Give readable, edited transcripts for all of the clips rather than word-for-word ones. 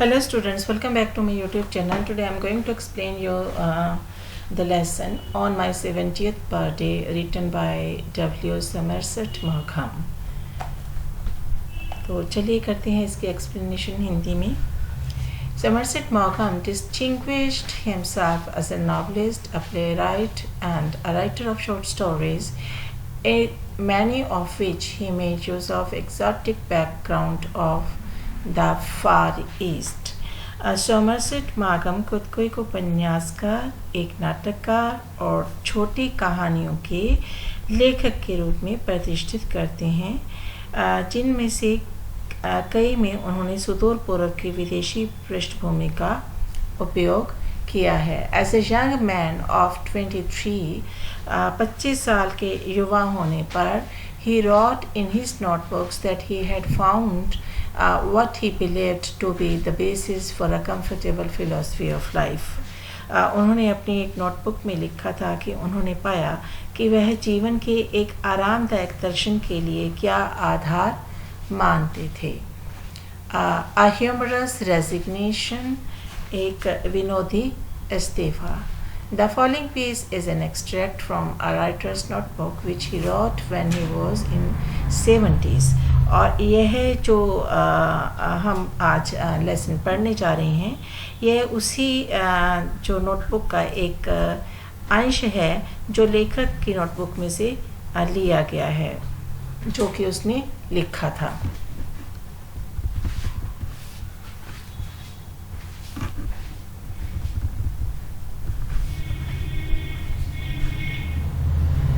Hello students, welcome back to my YouTube channel. Today I am going to explain you the lesson on my 70th birthday written by W. Somerset Maugham. तो चलिए करते हैं इसकी explanation Hindi में. Somerset Maugham distinguished himself as a novelist, a playwright and a writer of short stories, many of which he made use of exotic background of the Far East. Somerset मॉघम खुद को एक उपन्यासकार, एक नाटककार और छोटी कहानियों के लेखक के रूप में प्रतिष्ठित करते हैं, जिनमें से कई में उन्होंने सुदूर पूर्व की विदेशी पृष्ठभूमि का उपयोग किया है. As a young man of 25 साल के युवा होने पर he wrote in his notebooks that he had found what he believed to be the basis for a comfortable philosophy of life. उन्होंने अपनी एक नोटबुक में लिखा था कि उन्होंने पाया कि वह जीवन के एक आरामदायक दर्शन के लिए क्या आधार मानते थे. A humorous resignation, एक विनोदी इस्तीफा. The following piece is an extract from a writer's notebook which he wrote when he was in 70s. और यह जो हम आज लेसन पढ़ने जा रहे हैं, यह उसी जो नोटबुक का एक अंश है जो लेखक की नोटबुक में से लिया गया है, जो कि उसने लिखा था.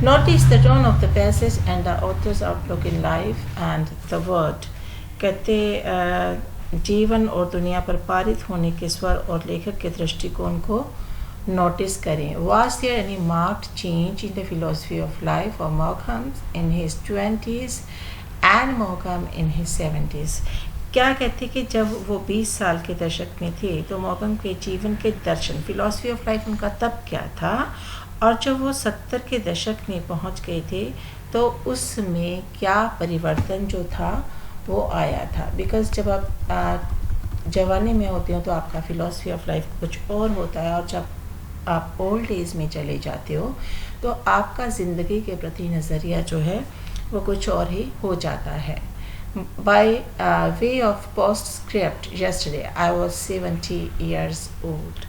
Notice the tone of the passage and the author's outlook in life and the word. कहते जीवन और दुनिया पर पारित होने के स्वर और लेखक के दृष्टिकोण को नोटिस करें. Was there any marked change in the philosophy of life of Maugham in his 20s and Maugham in his 70s? क्या कहते कि जब वो 20 साल के दशक में थे तो मॉघम के जीवन के दर्शन, फिलॉसफी ऑफ लाइफ उनका तब क्या था, और जब वो 70 के दशक में पहुंच गए थे तो उसमें क्या परिवर्तन जो था वो आया था. बिकॉज़ जब आप जवानी में होते हो तो आपका फिलॉसफी ऑफ लाइफ कुछ और होता है, और जब आप ओल्ड एज में चले जाते हो तो आपका ज़िंदगी के प्रति नज़रिया जो है वो कुछ और ही हो जाता है. By way of postscript, yesterday I was 70 years old.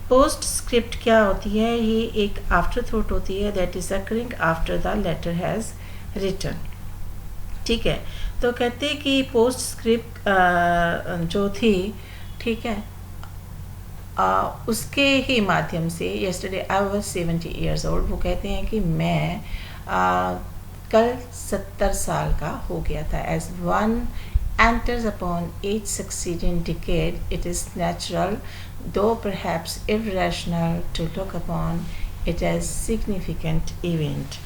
Postscript क्या होती है? ये एक आफ्टर थॉट होती है that is occurring after the letter has written. ठीक है, तो कहते हैं कि पोस्ट स्क्रिप्ट जो थी, ठीक है, उसके ही माध्यम से yesterday I was 70 years old, वो कहते हैं कि मैं कल 70 साल का हो गया था. As one enters upon each succeeding decade, it is natural, though perhaps irrational, to look upon it as significant event.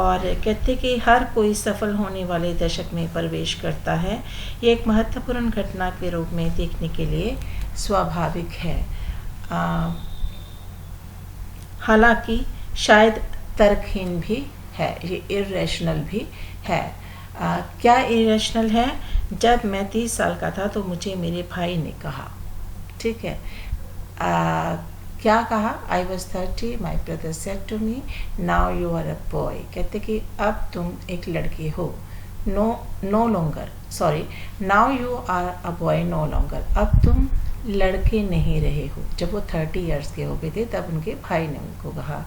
और कहते कि हर कोई सफल होने वाले दशक में प्रवेश करता है, ये एक महत्वपूर्ण घटना के रूप में देखने के लिए स्वाभाविक है. हालांकि शायद तर्कहीन भी है, ये इरेशनल भी है. क्या इरेशनल है? जब मैं 30 साल का था तो मुझे मेरे भाई ने कहा, ठीक है, क्या कहा? I was 30, my brother said to me, now you are a boy. कहते कि अब तुम एक लड़के हो. No longer, sorry, now you are a boy no longer, अब तुम लड़के नहीं रहे हो. जब वो 30 ईयर्स के हो गए थे तब उनके भाई ने उनको कहा.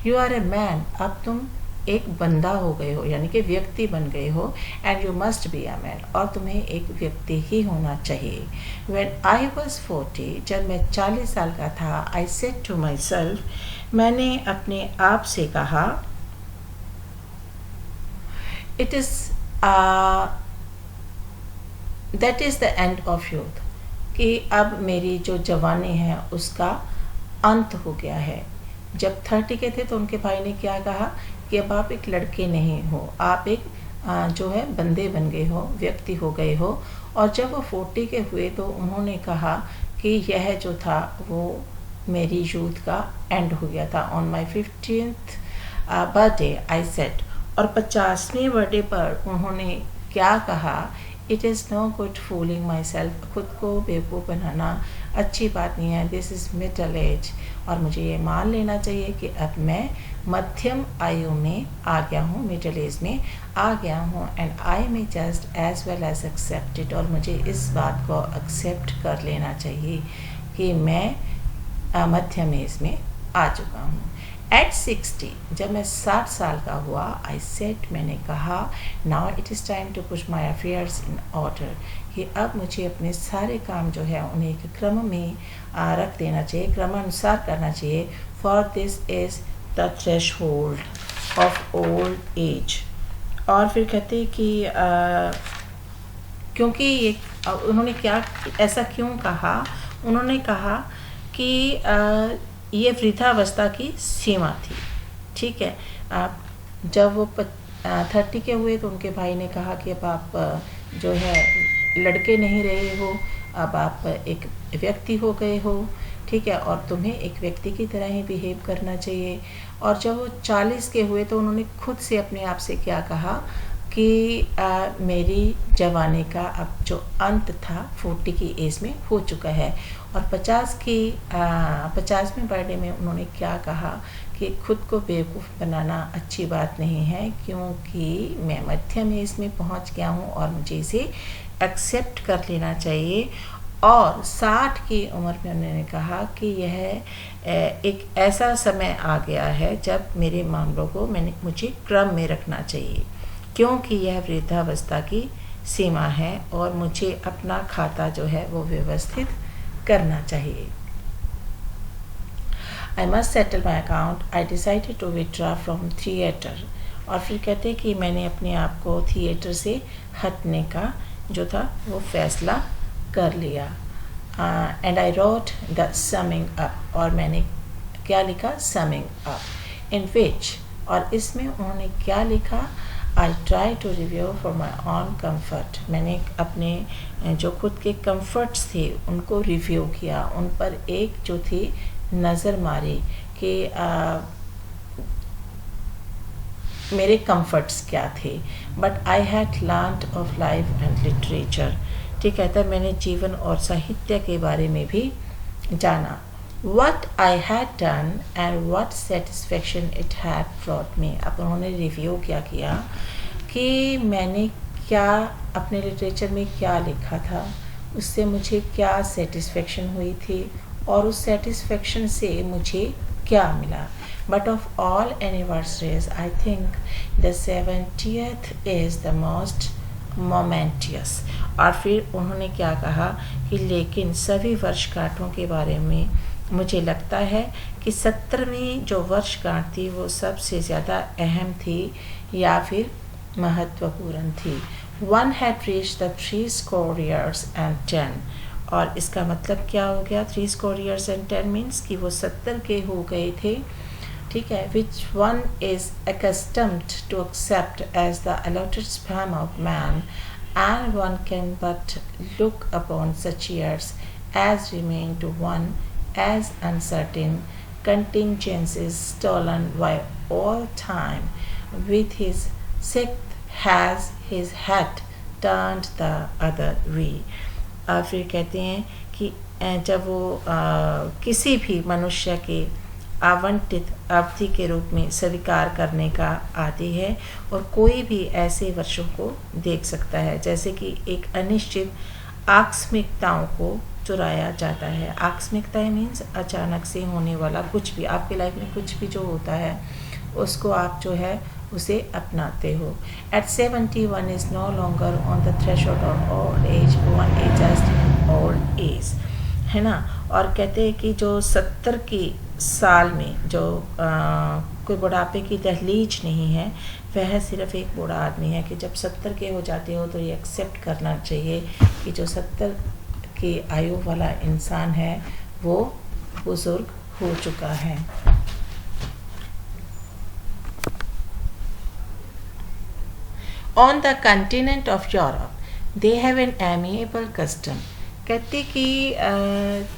यू आर ए मैन, अब तुम एक बंदा हो गए हो, यानी कि व्यक्ति बन गए हो. And you must be a man, और तुम्हें एक व्यक्ति ही होना चाहिए. व्हेन आई वाज 40, जब मैं 40 साल का था, I said to myself, मैंने अपने आप से कहा, it is that is the end of youth, कि अब मेरी जो जवानी है उसका अंत हो गया है. जब 30 के थे तो उनके भाई ने क्या कहा कि अब आप एक लड़के नहीं हो, आप एक जो है बंदे बन गए हो, व्यक्ति हो गए हो. और जब वो 40 के हुए तो उन्होंने कहा कि यह जो था वो मेरी यूथ का एंड हो गया था. On my 50th birthday I said, और 50वें बर्थडे पर उन्होंने क्या कहा? It is no good fooling myself, खुद को बेवकूफ़ बनाना अच्छी बात नहीं है. दिस इज़ मिडल एज, और मुझे ये मान लेना चाहिए कि अब मैं मध्यम आयु में आ गया हूँ, मिडल एज में आ गया हूँ. And I may just as well as accept it, और मुझे इस बात को एक्सेप्ट कर लेना चाहिए कि मैं मध्यम एज में आ चुका हूँ. एट 60, जब मैं 60 साल का हुआ, आई सेड, मैंने कहा, now it is time to put my affairs in order, कि अब मुझे अपने सारे काम जो है उन्हें एक क्रम में रख देना चाहिए, क्रमानुसार करना चाहिए. For this is the threshold of old age. और फिर कहते कि क्योंकि ये उन्होंने क्या ऐसा क्यों कहा, उन्होंने कहा कि ये वृद्धावस्था की सीमा थी. ठीक है, जब वो 30 के हुए तो उनके भाई ने कहा कि अब आप जो है लड़के नहीं रहे हो, अब आप एक व्यक्ति हो गए हो. ठीक है, और तुम्हें एक व्यक्ति की तरह ही बिहेव करना चाहिए. और जब वो 40 के हुए तो उन्होंने खुद से अपने आप से क्या कहा कि मेरी जवानी का अब जो अंत था 40 की एज में हो चुका है. और 50वें बर्थडे में उन्होंने क्या कहा कि खुद को बेवकूफ़ बनाना अच्छी बात नहीं है, क्योंकि मैं मध्यम एज में पहुंच गया हूं और मुझे इसे एक्सेप्ट कर लेना चाहिए. और 60 की उम्र में उन्होंने कहा कि यह एक ऐसा समय आ गया है जब मेरे मामलों को मुझे क्रम में रखना चाहिए, क्योंकि यह वृद्धावस्था की सीमा है और मुझे अपना खाता जो है वो व्यवस्थित करना चाहिए. I must settle my account. I decided to withdraw from theatre. और फिर कहते हैं कि मैंने अपने आप को थिएटर से हटने का जो था वो फैसला कर लिया. And I wrote the summing up, और मैंने क्या लिखा, समिंग अप, इन विच, और इसमें उन्होंने क्या लिखा, I try to review for my own comfort. मैंने अपने जो खुद के कम्फर्ट्स थे उनको रिव्यू किया, उन पर एक जो थी नज़र मारी कि मेरे कम्फर्ट्स क्या थे. But I had learned of life and literature. ठीक है, तब मैंने जीवन और साहित्य के बारे में भी जाना. What I had done and what satisfaction it had brought me. अब उन्होंने रिव्यू क्या किया कि मैंने क्या अपने लिटरेचर में क्या लिखा था, उससे मुझे क्या सेटिस्फेक्शन हुई थी और उस सेटिस्फेक्शन से मुझे क्या मिला. But of all anniversaries, I think the 70th is the most momentous. और फिर उन्होंने क्या कहा कि लेकिन सभी वर्षगांठों के बारे में मुझे लगता है कि 70वीं जो वर्षगांठ थी वो सबसे ज़्यादा अहम थी या फिर महत्वपूर्ण थी. One had reached the 60 years and 10. और इसका मतलब क्या हो गया, 60 years and 10 मीन्स कि वो 70 के हो गए थे. ठीक है, which one is accustomed to accept as the allotted span of man, and one can but look upon such years as remain to one as uncertain contingencies stolen by all time. With his sixth has his head turned the other way. फिर कहते हैं कि जब वो किसी भी मनुष्य के आवंटित अवधि के रूप में स्वीकार करने का आदि है और कोई भी ऐसे वर्षों को देख सकता है जैसे कि एक अनिश्चित आकस्मिकताओं को चुराया जाता है. आकस्मिकता मीन्स अचानक से होने वाला कुछ भी, आपके लाइफ में कुछ भी जो होता है उसको आप जो है उसे अपनाते हो. At 71 is no longer on the threshold of old age, one is just old age, है ना. और कहते हैं कि जो 70 की साल में जो कोई बुढ़ापे की दहलीज नहीं है, वह सिर्फ एक बूढ़ा आदमी है कि जब 70 के हो जाते हो तो ये एक्सेप्ट करना चाहिए कि जो 70 की आयु वाला इंसान है वो बुजुर्ग हो चुका है. On the continent of Europe, they have an amiable custom. कहते कि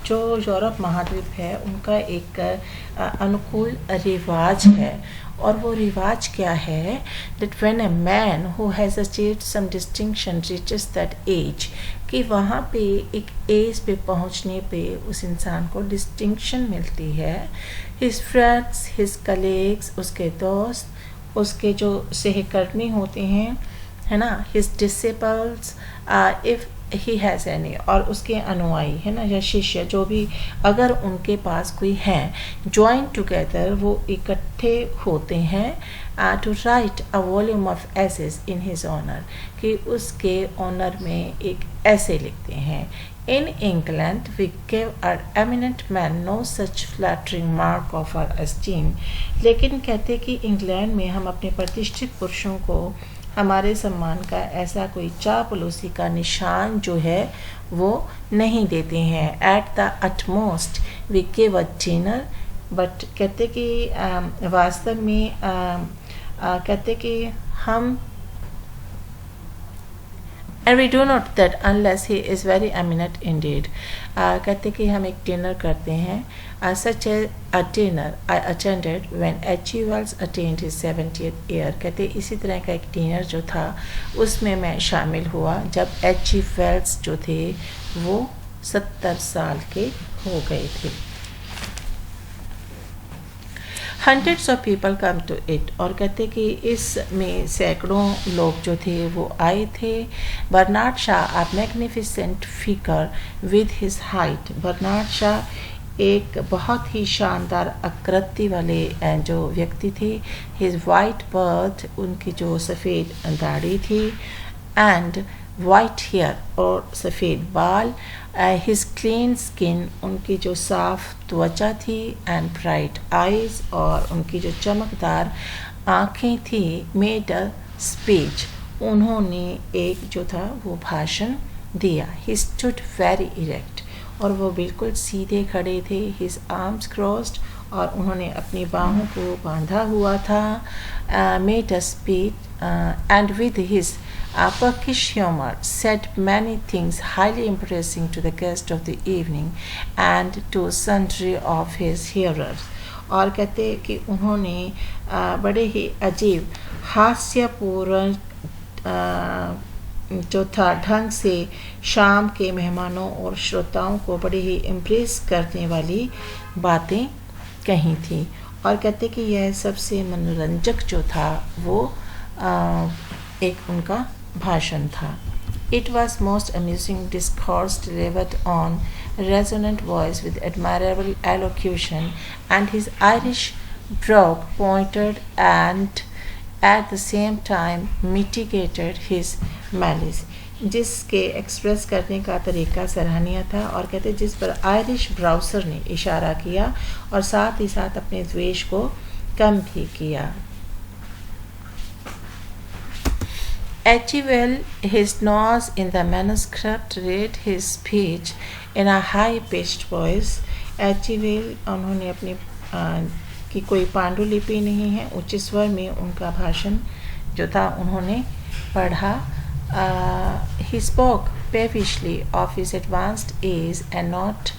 जो यूरोप महाद्वीप है उनका एक अनुकूल रिवाज है और वो रिवाज क्या है, that when a man who has achieved some distinction reaches that age, कि वहाँ पे एक एज पे पहुँचने पे उस इंसान को डिस्टिंक्शन मिलती है, his friends, his colleagues, उसके दोस्त, उसके जो सहकर्मी होते हैं, है ना, his disciples, if he has any, और उसके अनुयायी, है ना, या शिष्य जो भी अगर उनके पास कोई हैं, join together, वो इकट्ठे होते हैं to write a volume of essays in his honor, कि उसके ऑनर में एक ऐसे लिखते हैं. In England, we give our eminent men no such flattering mark of our esteem. लेकिन कहते कि इंग्लैंड में हम अपने प्रतिष्ठित पुरुषों को हमारे सम्मान का ऐसा कोई चापलूसी का निशान जो है वो नहीं देते हैं. At the utmost, we give a dinner, but कहते कि वास्तव में कहते कि हम and we do not that unless he is very eminent indeed. कहते कि हम एक डिनर करते हैं, such a dinner I attended when H.G. Wells attained his 70th year. कहते इसी तरह का एक डिनर जो था उसमें मैं शामिल हुआ जब H.G. Wells जो थे वो 70 साल के हो गए थे. Hundreds of people come to it, और कहते कि इसमें सैकड़ों लोग जो थे वो आए थे. Bernard Shaw a magnificent figure with his height. Bernard Shaw एक बहुत ही शानदार आकृति वाले जो व्यक्ति थे. His white beard, उनकी जो सफ़ेद दाढ़ी थी, and white hair, और सफ़ेद बाल. His clean skin, उनकी जो साफ त्वचा थी, and bright eyes, और उनकी जो चमकदार आँखें थी. Made a speech, उन्होंने एक जो था वो भाषण दिया. He stood very erect, और वो बिल्कुल सीधे खड़े थे. His arms crossed, और उन्होंने अपनी बाहों को बांधा हुआ था. Made a speech, and with his Perkish humor said many things highly impressing to the guest of the evening and to sundry of his hearers. और कहते कि उन्होंने बड़े ही अजीब हास्यपूर्ण जो था ढंग से शाम के मेहमानों और श्रोताओं को बड़ी ही इम्प्रेस करने वाली बातें कही थी. और कहते कि यह सबसे मनोरंजक जो था वो एक उनका भाषण था. It was most amusing discourse delivered on resonant voice with admirable elocution, and his Irish brogue pointed and at the same time mitigated his malice. जिसके एक्सप्रेस करने का तरीका सराहनीय था, और कहते जिस पर आयरिश ब्राउसर ने इशारा किया और साथ ही साथ अपने द्वेष को कम भी किया. H.G. Wells, his nose in the manuscript, read his speech in a high-pitched voice. H.G. Wells, उन्होंने अपनी की कोई पांडुलिपि नहीं है, उच्च स्वर में उनका भाषण जो था उन्होंने पढ़ा. He spoke peevishly of his advanced age and not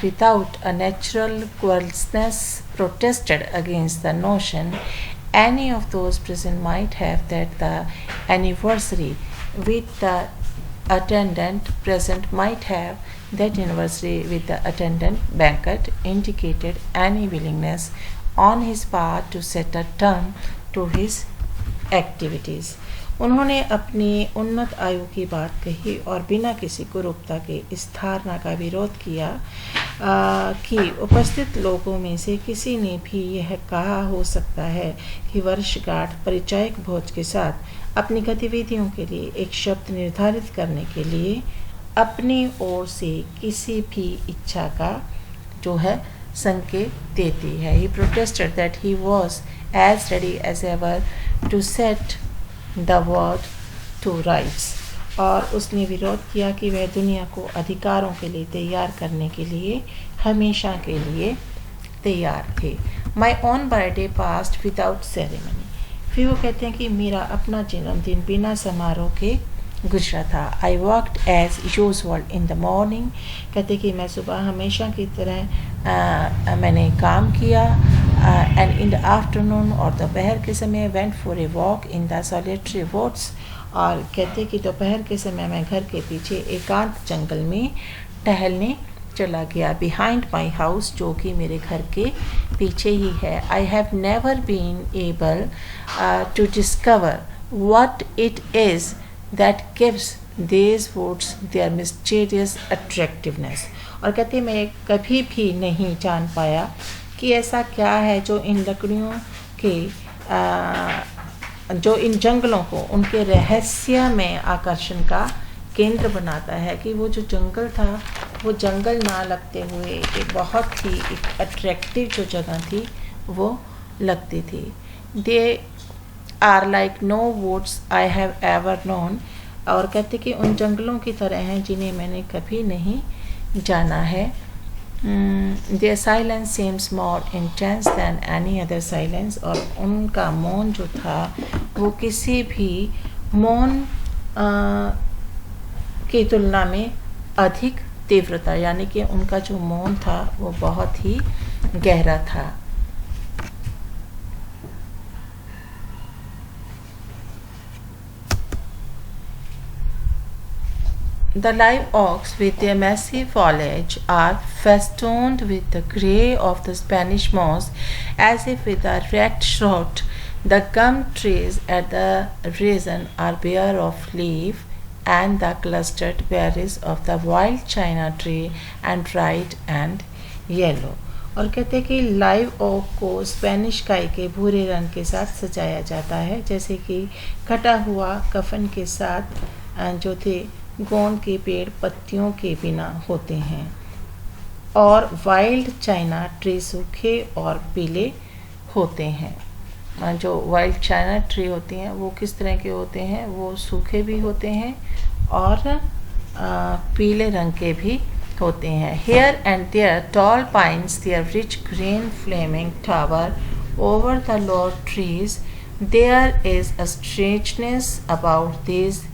without a natural querulousness protested against the notion any of those present might have that the anniversary with the attendant present might have that anniversary with the attendant banquet indicated any willingness on his part to set a term to his activities. उन्होंने अपनी उन्नत आयु की बात कही और बिना किसी कुरूपता के इस धारणा का विरोध किया कि उपस्थित लोगों में से किसी ने भी यह कहा हो सकता है कि वर्षगांठ परिचायक भोज के साथ अपनी गतिविधियों के लिए एक शब्द निर्धारित करने के लिए अपनी ओर से किसी भी इच्छा का जो है संकेत देती है. He protested that he was as ready as ever to set the world to rights. और उसने विरोध किया कि वह दुनिया को अधिकारों के लिए तैयार करने के लिए हमेशा के लिए तैयार थे. My own birthday passed without ceremony. फिर वो कहते हैं कि मेरा अपना जन्मदिन बिना समारोह के गुजरा था. I worked as usual in the morning. कहते कि मैं सुबह हमेशा की तरह मैंने काम किया. एंड इन द आफ्टरनून और दोपहर के समय went for a walk in the solitary woods, और कहते कि दोपहर के समय मैं घर के पीछे एकांत जंगल में टहलने चला गया, बिहाइंड माई हाउस, जो कि मेरे घर के पीछे ही है. I have never been able to discover what it is that gives these woods their mysterious attractiveness. और कहते मैं कभी भी नहीं जान पाया कि ऐसा क्या है जो इन लकड़ियों के जो इन जंगलों को उनके रहस्य में आकर्षण का केंद्र बनाता है, कि वो जो जंगल था वो जंगल ना लगते हुए एक बहुत ही अट्रैक्टिव जो जगह थी वो लगती थी. They are like no woods I have ever known. और कहते कि उन जंगलों की तरह हैं जिन्हें मैंने कभी नहीं जाना है. Their silence seems more intense than any other silence. और उनका मौन जो था वो किसी भी मौन की तुलना में अधिक तीव्रता, यानी कि उनका जो मौन था वो बहुत ही गहरा था. The live oaks with their massive foliage are festooned with the grey of the Spanish moss, as if with a red throat. The gum trees at the reason are bare of leaf, and the clustered berries of the wild china tree and dried and yellow. और कहते हैं कि live okay को Spanish काई के भूरे रंग के साथ सजाया जाता है, जैसे कि कटा हुआ कफन के साथ जो थे गोंद के पेड़ पत्तियों के बिना होते हैं. और वाइल्ड चाइना ट्री सूखे और पीले होते हैं. जो वाइल्ड चाइना ट्री होती हैं वो किस तरह के होते हैं, वो सूखे भी होते हैं और पीले रंग के भी होते हैं. Here and there tall pines, their rich green flaming tower over the low trees. There is a strangeness about these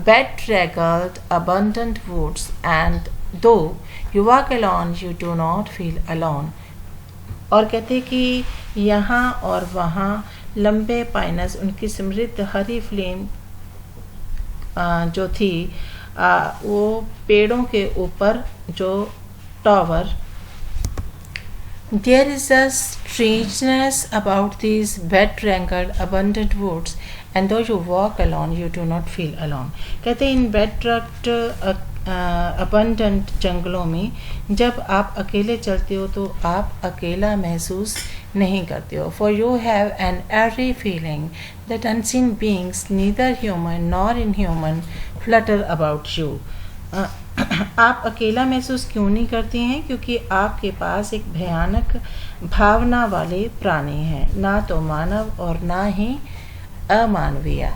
bedraggled, abundant woods, and though you walk alone, you do not feel alone. और कहते कि यहाँ और वहाँ लंबे Pinus, उनकी समृद्ध हरी flame जो थी वो पेड़ों के ऊपर जो tower. There is a strangeness about these bedraggled, abundant woods, and though you walk alone, you do not feel alone. कहते हैं इन bedraggled, abundant जंगलों में जब आप अकेले चलते हो तो आप अकेला महसूस नहीं करते हो. For you have an eerie feeling that unseen beings, neither human nor inhuman, flutter about you. आप अकेला महसूस क्यों नहीं करते हैं? क्योंकि आपके पास एक भयानक भावना वाले प्राणी हैं, ना तो मानव और ना ही अमानवीय.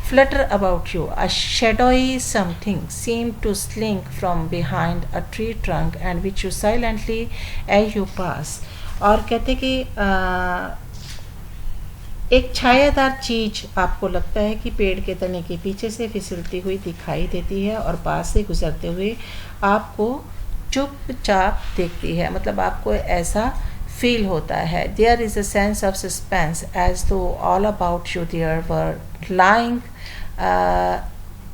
Flutter about you, a shadowy something seemed to slink from behind a tree trunk and which you silently as you pass. और कहते कि एक छायादार चीज आपको लगता है कि पेड़ के तने के पीछे से फिसलती हुई दिखाई देती है और पास से गुजरते हुए आपको चुपचाप देखती है. मतलब आपको ऐसा फील होता है. There is a sense of suspense as though all about you there were lying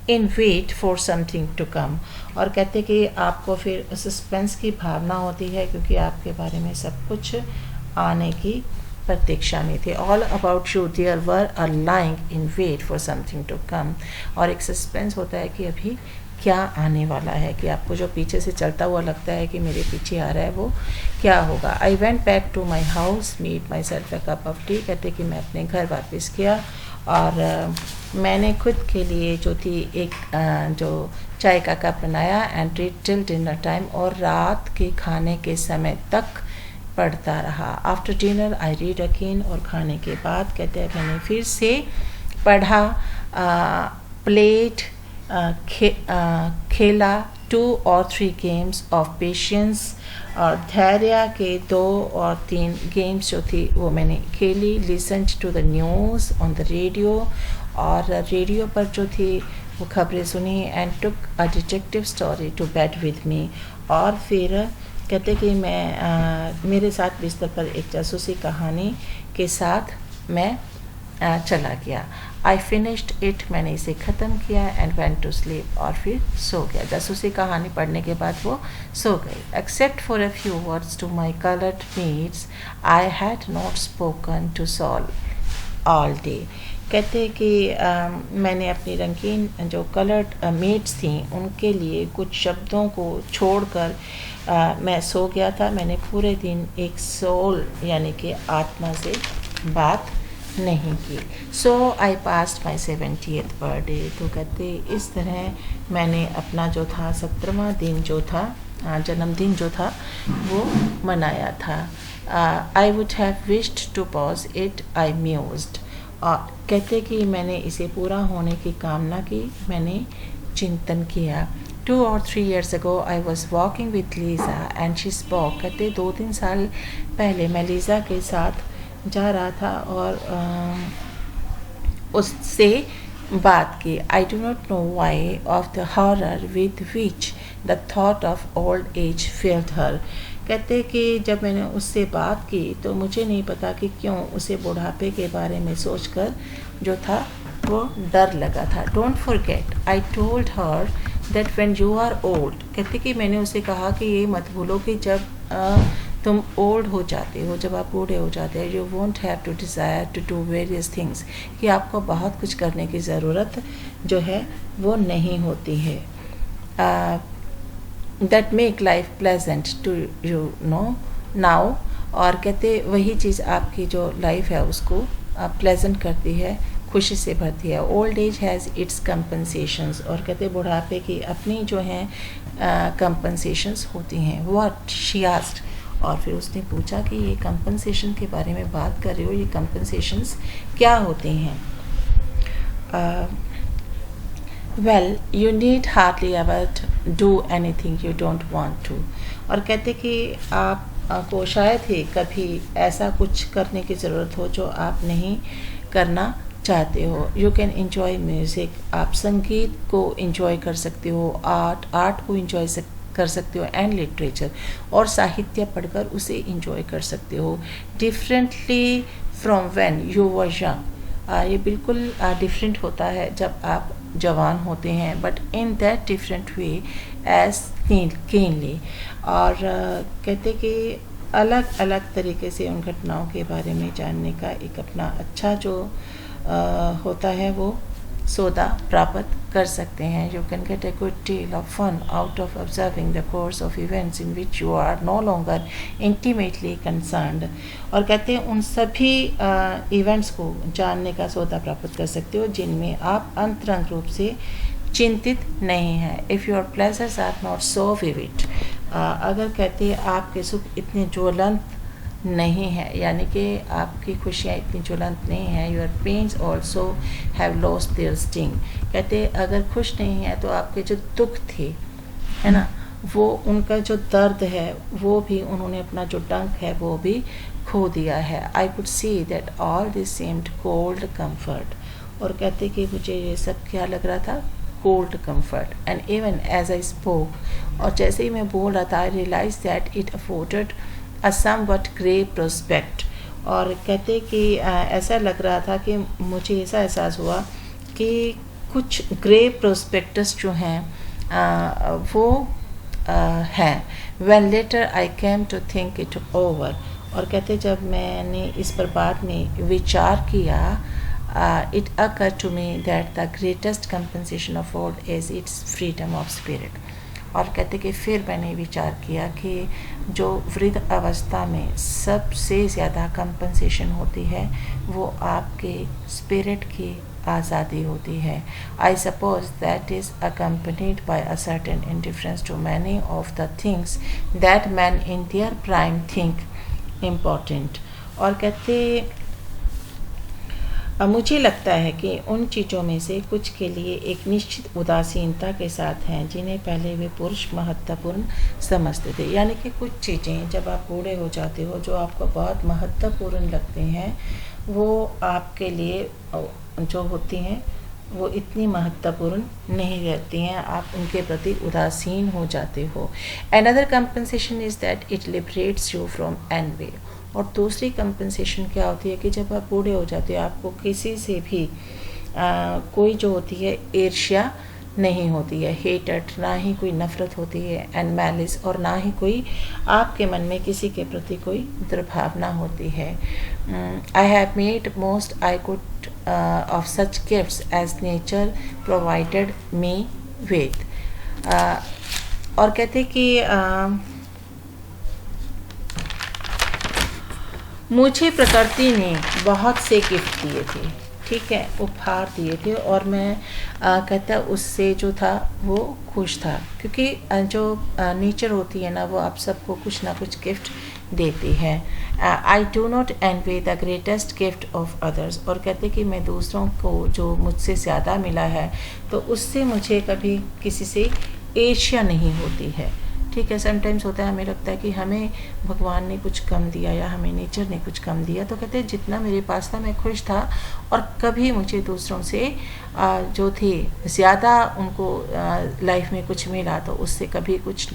in wait for something to come. और कहते कि आपको फिर सस्पेंस की भावना होती है क्योंकि आपके बारे में सब कुछ आने की प्रतीक्षा में थे. All about you there were a lying in wait for something to come. और एक सस्पेंस होता है कि अभी क्या आने वाला है, कि आपको जो पीछे से चलता हुआ लगता है कि मेरे पीछे आ रहा है वो क्या होगा. I went back to my house, made myself a cup of tea. कहते कि मैं अपने घर वापस गया और मैंने खुद के लिए जो थी एक जो चाय का कप बनाया and read till dinner time, और रात के खाने के समय तक पढ़ता रहा. After dinner I read again, और खाने के बाद कहते हैं मैंने फिर से पढ़ा. प्लेड खेला 2 or 3 गेम्स ऑफ पेशेंस, और धैर्य के 2 और 3 गेम्स जो थी वो मैंने खेली. Listen to the news on the radio, और रेडियो पर जो थी वो खबरें सुनी. And took a detective story to bed with me, और फिर कहते कि मेरे साथ बिस्तर पर एक जासूसी कहानी के साथ मैं चला गया। आई फिनिश्ड इट, मैंने इसे ख़त्म किया एंड वेंट टू स्लीप, और फिर सो गया। जासूसी कहानी पढ़ने के बाद वो सो गई। Except for a few words to my coloured meets I had not spoken to solve all day. कहते कि मैंने अपनी रंगीन जो कलर्ड मेट्स थी उनके लिए कुछ शब्दों को छोड़कर मैं सो गया था। मैंने पूरे दिन एक सोल यानी कि आत्मा से बात नहीं की। सो आई पास्ट माई 70th बर्थडे। तो कहते इस तरह मैंने अपना जो था 17वां दिन जो था जन्मदिन जो था वो मनाया था। I would have wished to pause it, I mused. और कहते कि मैंने इसे पूरा होने की कामना की, मैंने चिंतन किया। 2 or 3 years ago I was walking with Lisa and she spoke। कहते 2-3 साल पहले मैं लीज़ा के साथ जा रहा था और उससे बात की। I do not know why of the horror with which the thought of old age filled her. कहते कि जब मैंने उससे बात की तो मुझे नहीं पता कि क्यों उसे बुढ़ापे के बारे में सोचकर जो था वो डर लगा था। Don't forget I told her that when you are old. कहते कि मैंने उसे कहा कि ये मत भूलो कि जब तुम ओल्ड हो जाते हो, जब आप बूढ़े हो जाते हो, you won't have to desire to do various things, कि आपको बहुत कुछ करने की ज़रूरत जो है वो नहीं होती है। That make life pleasant to you no now. और कहते वही चीज़ आपकी जो लाइफ है उसको प्लेजेंट करती है, खुशी से भरती है। Old age has its कंपनसेशंस। और कहते बुढ़ापे की अपनी जो हैं कंपनसेशंस होती हैं। What she asked. और फिर उसने पूछा कि ये कंपनसेशन के बारे में बात कर रहे हो, ये कंपनसेशंस क्या होती हैं? Well you need hardly ever do anything you don't want to. और कहते कि आप को शायद ही कभी ऐसा कुछ करने की ज़रूरत हो जो आप नहीं करना चाहते हो। यू कैन इन्जॉय म्यूज़िक, आप संगीत को इन्जॉय कर सकते हो, आर्ट को इन्जॉय कर सकते हो, एंड लिटरेचर, और साहित्य पढ़कर उसे इन्जॉय कर सकते हो। Differently from when you were young. ये बिल्कुल डिफरेंट होता है जब आप जवान होते हैं, but in that different way as keenly. और कहते कि अलग अलग तरीके से उन घटनाओं के बारे में जानने का एक अपना अच्छा जो होता है वो सौदा प्राप्त कर सकते हैं। You can get a good deal of fun out of observing the course of events in which you are no longer intimately concerned. और कहते हैं उन सभी इवेंट्स को जानने का सौदा प्राप्त कर सकते हो जिनमें आप अंतरंग रूप से चिंतित नहीं हैं। If your pleasures are not so vivid. अगर कहते हैं आपके सुख इतने ज्वलंत नहीं है, यानी कि आपकी खुशियाँ इतनी ज्वलंत नहीं हैं। Your pains also have lost their sting. कहते अगर खुश नहीं है तो आपके जो दुख थे है ना, वो उनका जो दर्द है वो भी उन्होंने अपना जो डंक है वो भी खो दिया है। I could see that all this seemed cold comfort. और कहते कि मुझे ये सब क्या लग रहा था, cold comfort. And even as I spoke, और जैसे ही मैं बोल रहा था, I realise that it afforded a somewhat grey prospect। और कहते कि ऐसा लग रहा था कि मुझे ऐसा एहसास हुआ कि कुछ ग्रे प्रोस्पेक्टस जो हैं वो हैं। When later I came to think it over। और कहते जब मैंने इस पर बाद में विचार किया, it occurred to me that the greatest compensation of old age is freedom of spirit। और कहते कि फिर मैंने विचार किया कि जो वृद्ध अवस्था में सबसे ज़्यादा कंपनसेशन होती है वो आपके स्पिरिट की आज़ादी होती है। I suppose that is accompanied by a certain indifference to many of the things that man in their prime think important. और कहते मुझे लगता है कि उन चीज़ों में से कुछ के लिए एक निश्चित उदासीनता के साथ हैं जिन्हें पहले वे पुरुष महत्वपूर्ण समझते थे। यानी कि कुछ चीज़ें जब आप बूढ़े हो जाते हो जो आपको बहुत महत्वपूर्ण लगते हैं वो आपके लिए जो होती हैं वो इतनी महत्वपूर्ण नहीं रहती हैं, आप उनके प्रति उदासीन हो जाते हो। Another compensation is that it liberates you from envy. और दूसरी कंपनसेशन क्या होती है कि जब आप बूढ़े हो जाते हो, आपको किसी से भी कोई जो होती है ईर्ष्या नहीं होती है, हेटेड, ना ही कोई नफ़रत होती है, एंड मैलिस, और ना ही कोई आपके मन में किसी के प्रति कोई दुर्भावना होती है। I have made most I could of such gifts as nature provided me with. और कहते कि मुझे प्रकृति ने बहुत से गिफ्ट दिए थे, ठीक है, उपहार दिए थे, और मैं कहता उससे जो था वो खुश था, क्योंकि जो नेचर होती है ना, वो आप सबको कुछ ना कुछ गिफ्ट देती है। आई do not N V the greatest gift of others. और कहते कि मैं दूसरों को जो मुझसे ज़्यादा मिला है तो उससे मुझे कभी किसी से ईर्ष्या नहीं होती है, ठीक है। समटाइम्स होता है, हमें लगता है कि हमें भगवान ने कुछ कम दिया या हमें नेचर ने कुछ कम दिया, तो कहते हैं जितना मेरे पास था मैं खुश था, और कभी मुझे दूसरों से जो थे ज़्यादा उनको लाइफ में कुछ मिला तो उससे कभी कुछ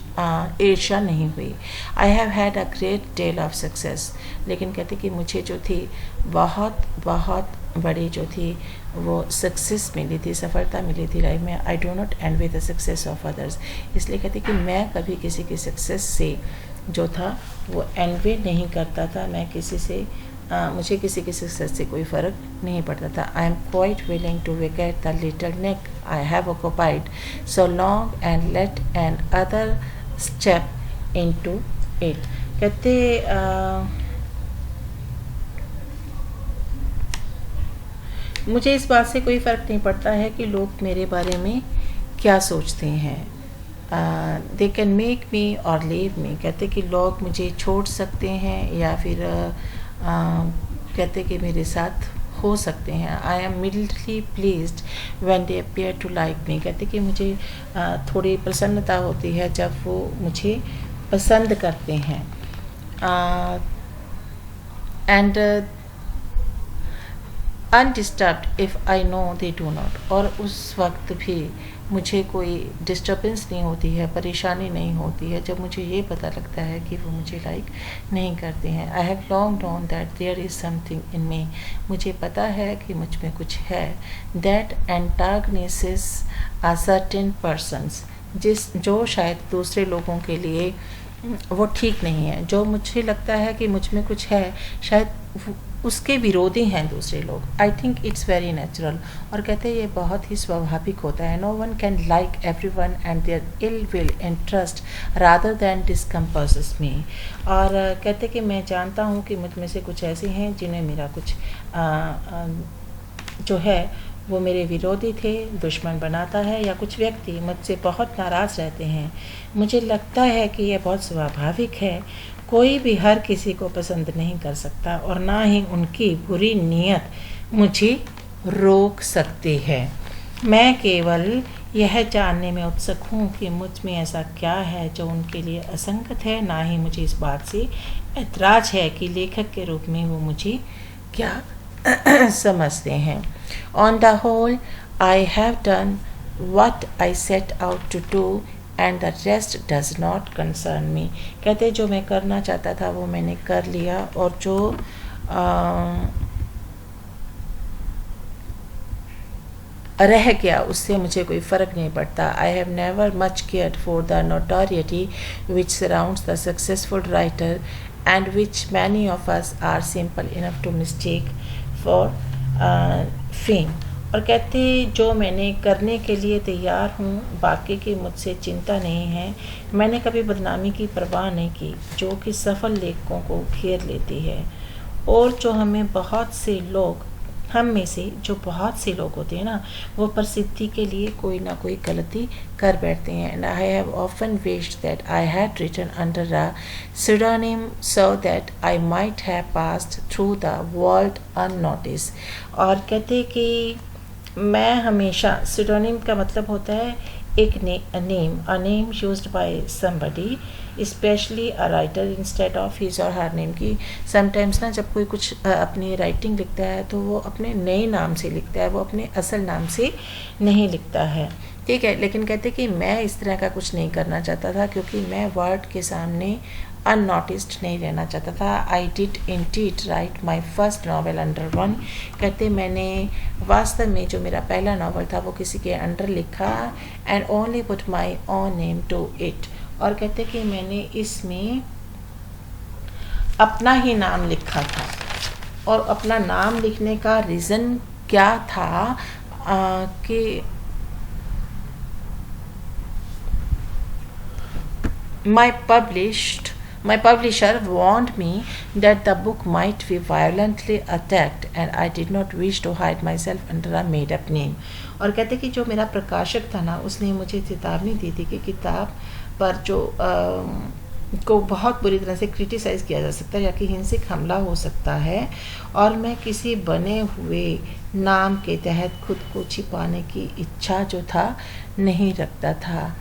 ईर्ष्या नहीं हुई। I have had a great deal of success. लेकिन कहते कि मुझे जो थी बहुत बहुत बड़ी जो थी वो सक्सेस मिली थी, सफलता मिली थी लाइफ में। I do not N V the success of others. इसलिए कहते कि मैं कभी किसी की सक्सेस से जो था वो एनवी नहीं करता था, मैं किसी से मुझे किसी की सक्सेस से कोई फ़र्क नहीं पड़ता था। I am quite willing to vacate the little neck I have occupied so long and let another step into it. कहते मुझे इस बात से कोई फ़र्क नहीं पड़ता है कि लोग मेरे बारे में क्या सोचते हैं। दे कैन मेक मी और लीव मी। कहते कि लोग मुझे छोड़ सकते हैं या फिर कहते कि मेरे साथ हो सकते हैं। I am mildly pleased when they appear to like me. कहते कि मुझे थोड़ी प्रसन्नता होती है जब वो मुझे पसंद करते हैं। And undisturbed if I know they do not. और उस वक्त भी मुझे कोई डिस्टर्बेंस नहीं होती है, परेशानी नहीं होती है जब मुझे ये पता लगता है कि वो मुझे लाइक नहीं करते हैं। I have long known that there is something in me. मुझे पता है कि मुझ में कुछ है। That antagonises a certain persons. जो शायद दूसरे लोगों के लिए वो ठीक नहीं है। जो मुझे लगता है कि मुझ में कुछ है, शायद उसके विरोधी हैं दूसरे लोग। I think it's very natural. और कहते हैं ये बहुत ही स्वाभाविक होता है। No one can like every one and their ill will and trust rather than discomposes me. और कहते कि मैं जानता हूँ कि मुझ में से कुछ ऐसे हैं जिन्हें मेरा कुछ जो है वो मेरे विरोधी थे, दुश्मन बनाता है, या कुछ व्यक्ति मुझसे बहुत नाराज़ रहते हैं। मुझे लगता है कि यह बहुत स्वाभाविक है। कोई भी हर किसी को पसंद नहीं कर सकता और ना ही उनकी बुरी नीयत मुझे रोक सकती है। मैं केवल यह जानने में उत्सुक हूँ कि मुझ में ऐसा क्या है जो उनके लिए असंगत है। ना ही मुझे इस बात से ऐतराज़ है कि लेखक के रूप में वो मुझे क्या समझते हैं। On the whole I have done what I set out to do and the rest does not concern me। कहते जो मैं करना चाहता था वो मैंने कर लिया, और जो रह गया उससे मुझे कोई फ़र्क नहीं पड़ता। I have never much cared for the notoriety which surrounds the successful writer and which many of us are simple enough to mistake for fame। और कहते जो मैंने करने के लिए तैयार हूँ, बाकी की मुझसे चिंता नहीं है। मैंने कभी बदनामी की परवाह नहीं की जो कि सफल लेखकों को घेर लेती है, और जो हम में से जो बहुत से लोग होते हैं ना, वो प्रसिद्धि के लिए कोई ना कोई गलती कर बैठते हैं। And I have often wished that I had written under a pseudonym so that I might have passed through the world unnoticed। और कहते कि मैं हमेशा, pseudonym का मतलब होता है एक a name used by somebody, especially a writer, instead of his or her name. की sometimes ना जब कोई कुछ अपनी राइटिंग लिखता है तो वो अपने नए नाम से लिखता है, वो अपने असल नाम से नहीं लिखता है, ठीक है। लेकिन कहते कि मैं इस तरह का कुछ नहीं करना चाहता था, क्योंकि मैं वर्ल्ड के सामने अननोटिस्ड नहीं रहना चाहता था। I did Indeed right my first novel under one. कहते मैंने वास्तव में जो मेरा पहला नावल था वो किसी के अंडर लिखा, and only put my own name to it. और कहते कि मैंने इसमें अपना ही नाम लिखा था। और अपना नाम लिखने का रीज़न क्या था कि my publisher warned me that the book might be violently attacked and I did not wish to hide myself under a made up name. और कहते कि जो मेरा प्रकाशक था ना, उसने मुझे चेतावनी दी थी कि किताब पर जो को बहुत बुरी तरह से क्रिटिसाइज़ किया जा सकता है या कि हिंसक हमला हो सकता है, और मैं किसी बने हुए नाम के तहत खुद को छिपाने की इच्छा जो था नहीं रखता था।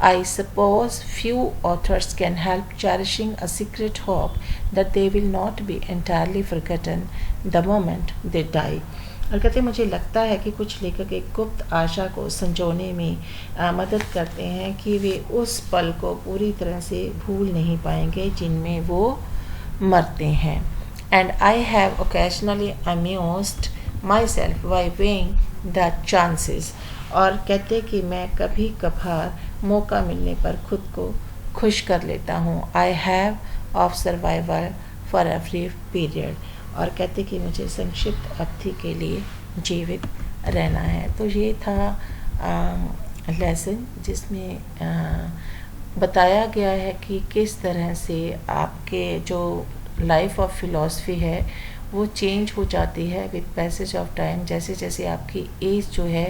I suppose few authors can help cherishing a secret hope that they will not be entirely forgotten the moment they die. और कहते मुझे लगता है कि कुछ लेखक एक गुप्त आशा को संजोने में मदद करते हैं कि वे उस पल को पूरी तरह से भूल नहीं पाएंगे जिनमें वो मरते हैं। And I have occasionally amused myself by weighing the chances. और कहते कि मैं कभी कभार मौका मिलने पर खुद को खुश कर लेता हूँ। I have of survival for a brief period. और कहते कि मुझे संक्षिप्त अवधि के लिए जीवित रहना है। तो ये था लेसन जिसमें बताया गया है कि किस तरह से आपके जो लाइफ ऑफ फिलॉसफी है वो चेंज हो जाती है विद पैसेज ऑफ टाइम। जैसे जैसे आपकी एज जो है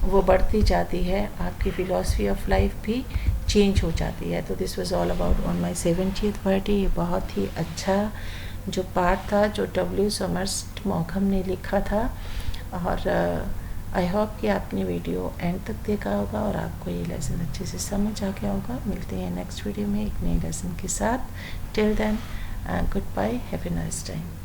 वो बढ़ती जाती है, आपकी फ़िलॉसफी ऑफ लाइफ भी चेंज हो जाती है। तो this was all about on my 70th birthday. ये बहुत ही अच्छा जो पार्ट था जो डब्ल्यू समर्स मौखम ने लिखा था, और आई होप कि आपने वीडियो एंड तक देखा होगा और आपको ये लेसन अच्छे से समझ आ गया होगा। मिलते हैं नेक्स्ट वीडियो में एक नए लेसन के साथ। Till then goodbye, have a nice time.